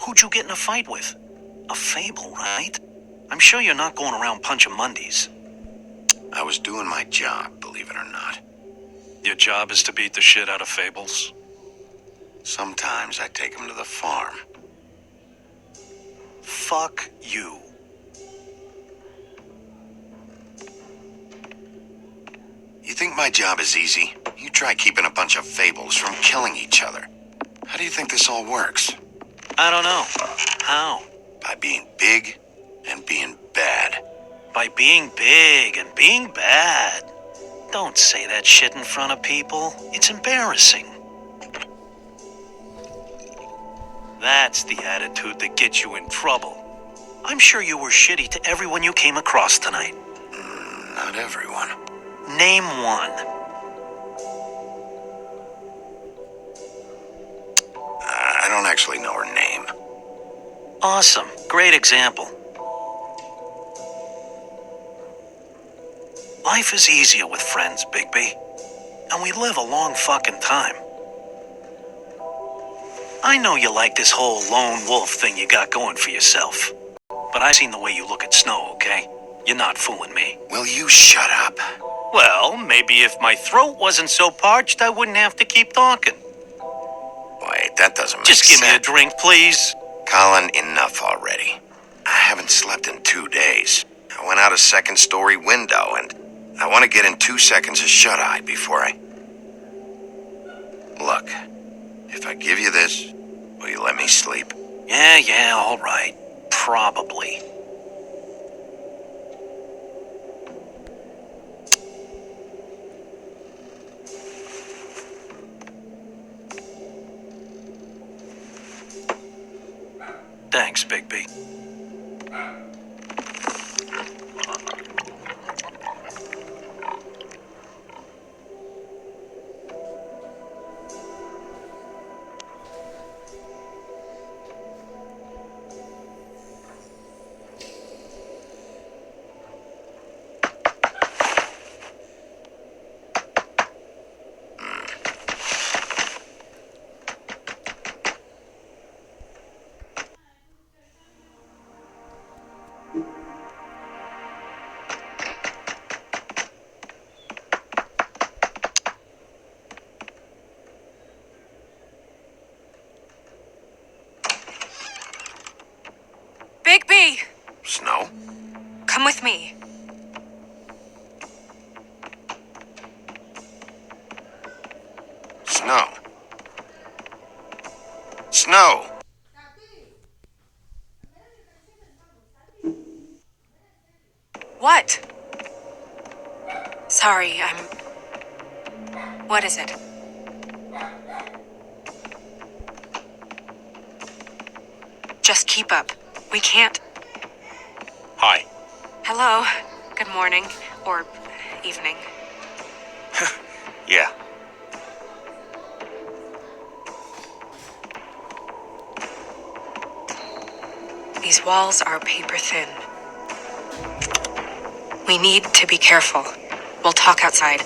Who'd you get in a fight with? A fable, right? I'm sure you're not going around punching Mondays. I was doing my job, believe it or not. Your job is to beat the shit out of fables? Sometimes I take them to the farm. Fuck you. You think my job is easy? You try keeping a bunch of fables from killing each other. How do you think this all works? I don't know. How? By being big and being bad. By being big and being bad. Don't say that shit in front of people. It's embarrassing. That's the attitude that gets you in trouble. I'm sure you were shitty to everyone you came across tonight. Not everyone. Name one. I don't actually know her name. Awesome. Great example. Life is easier with friends, Bigby. And we live a long fucking time. I know you like this whole lone wolf thing you got going for yourself. But I've seen the way you look at Snow, okay? You're not fooling me. Will you shut up? Well, maybe if my throat wasn't so parched, I wouldn't have to keep talking. Wait, that doesn't make Just sense. give me a drink, please. Colin, enough already. I haven't slept in 2 days. I went out a second-story window, and I want to get in 2 seconds of shut-eye before I... Look, if I give you this, will you let me sleep? Yeah, all right. Probably. Thanks, Bigby. Bigby! Snow? Come with me. Snow? Snow! What? Sorry, What is it? Just keep up. We can't... Hi. Hello. Good morning. Or evening. Yeah. These walls are paper thin. We need to be careful. We'll talk outside.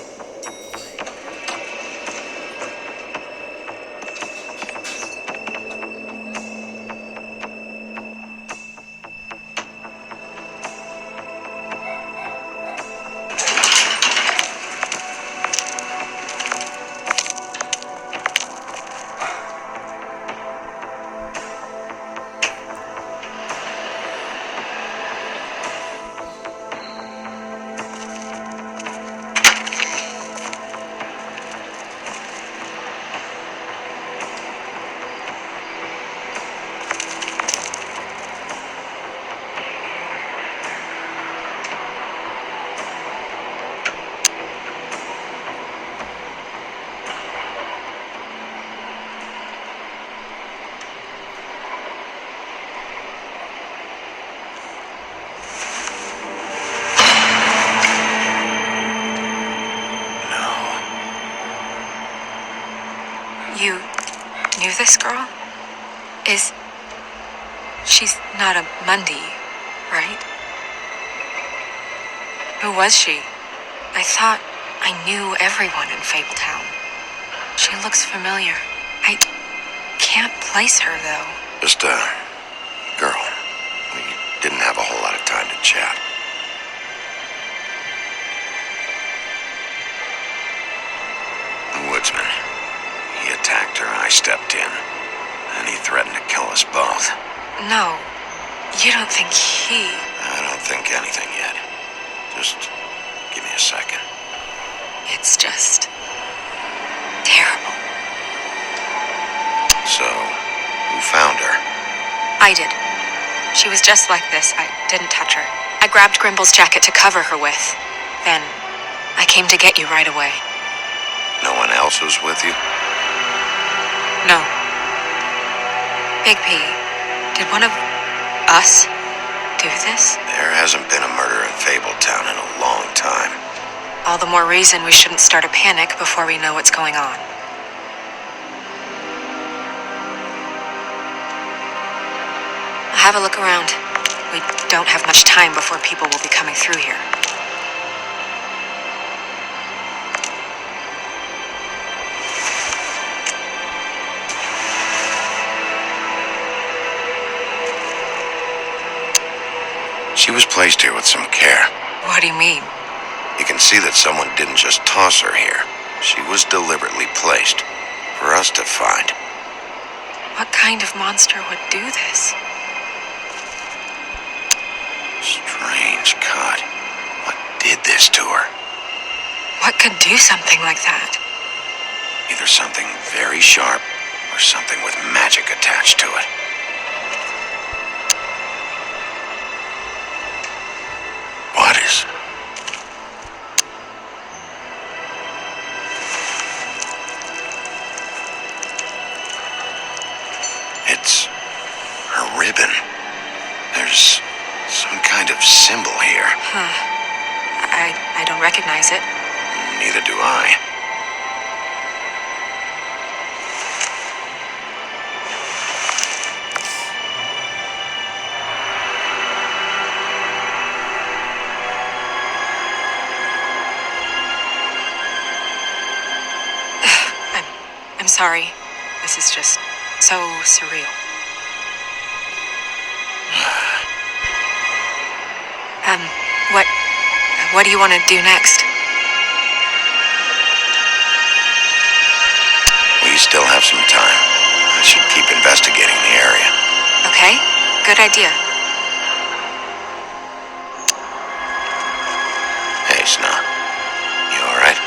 You knew this girl? She's not a Mundy, right? Who was she? I thought I knew everyone in Fabletown. She looks familiar. I can't place her, though. Just No. You don't think he... I don't think anything yet. Just give me a second. It's just... terrible. So, who found her? I did. She was just like this. I didn't touch her. I grabbed Grimble's jacket to cover her with. Then, I came to get you right away. No one else was with you? No. Big P, did one of us do this? There hasn't been a murder in Fabletown in a long time. All the more reason we shouldn't start a panic before we know what's going on. Have a look around. We don't have much time before people will be coming through here. She was placed here with some care. What do you mean? You can see that someone didn't just toss her here. She was deliberately placed for us to find. What kind of monster would do this? Strange cut. What did this to her? What could do something like that? Either something very sharp or something with magic attached to it. What is... It's her ribbon. There's some kind of symbol here. I don't recognize it. Neither do I. I'm sorry. This is just so surreal. What do you want to do next? We still have some time. I should keep investigating the area. Okay, good idea. Hey, Snow. You alright?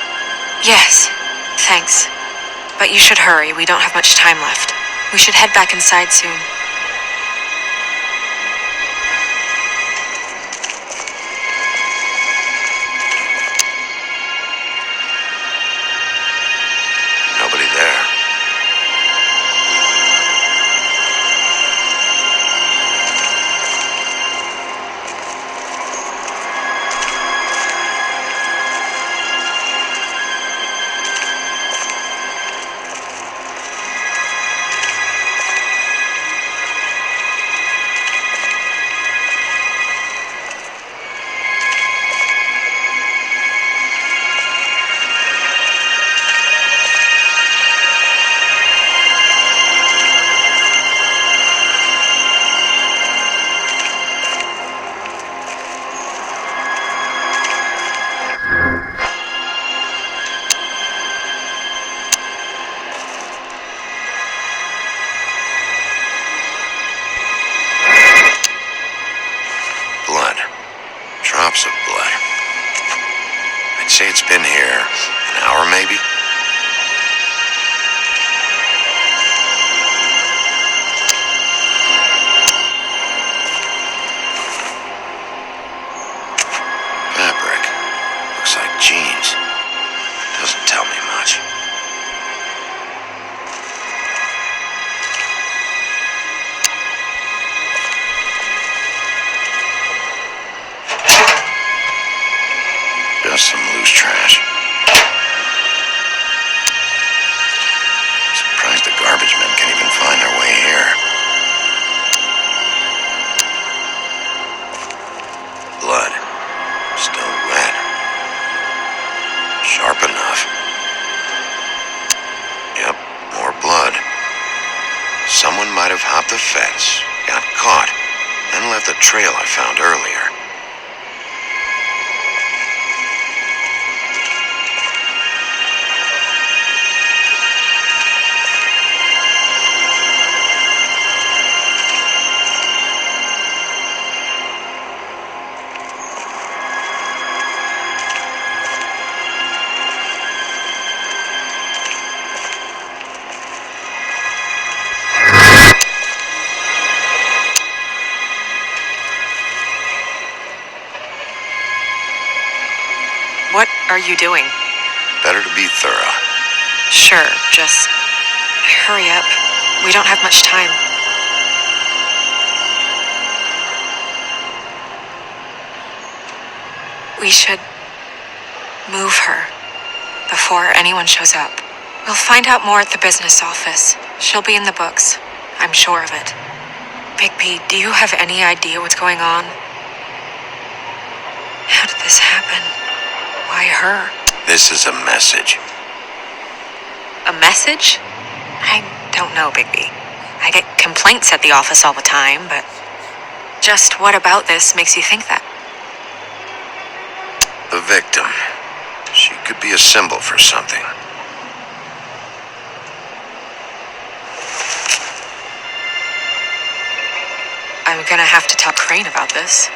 Yes, thanks. But you should hurry, we don't have much time left. We should head back inside soon. Nobody there. Blood. Drops of blood. I'd say it's been here an hour, maybe? Fabric. Looks like jeans. Doesn't tell me much. Just some loose trash. Surprised the garbage men can even find their way here. Blood. Still wet. Sharp enough. Yep, more blood. Someone might have hopped the fence, got caught, and left the trail I found earlier. are you doing? Better to be thorough. Sure, just hurry up. We don't have much time. We should move her before anyone shows up. We'll find out more at the business office. She'll be in the books. I'm sure of it. Bigby, do you have any idea what's going on? How did this happen? Why her? This is a message. A message? I don't know, Bigby. I get complaints at the office all the time, but just what about this makes you think that? The victim. She could be a symbol for something. I'm gonna have to tell Crane about this.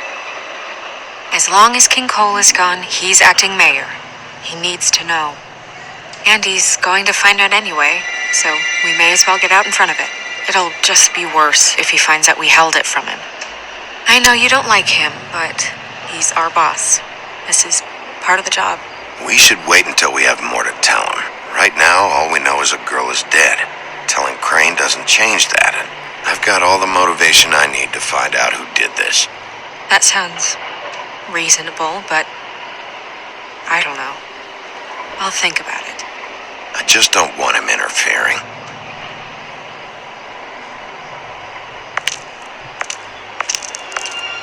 As long as King Cole is gone, he's acting mayor. He needs to know. And he's going to find out anyway, so we may as well get out in front of it. It'll just be worse if he finds out we held it from him. I know you don't like him, but he's our boss. This is part of the job. We should wait until we have more to tell him. Right now, all we know is a girl is dead. Telling Crane doesn't change that, and I've got all the motivation I need to find out who did this. That sounds reasonable, but I don't know. I'll think about it. I just don't want him interfering.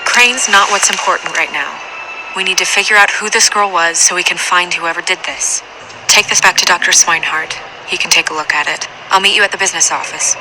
Crane's not what's important right now. We need to figure out who this girl was so we can find whoever did this. Take this back to Dr. Swinehart. He can take a look at it. I'll meet you at the business office.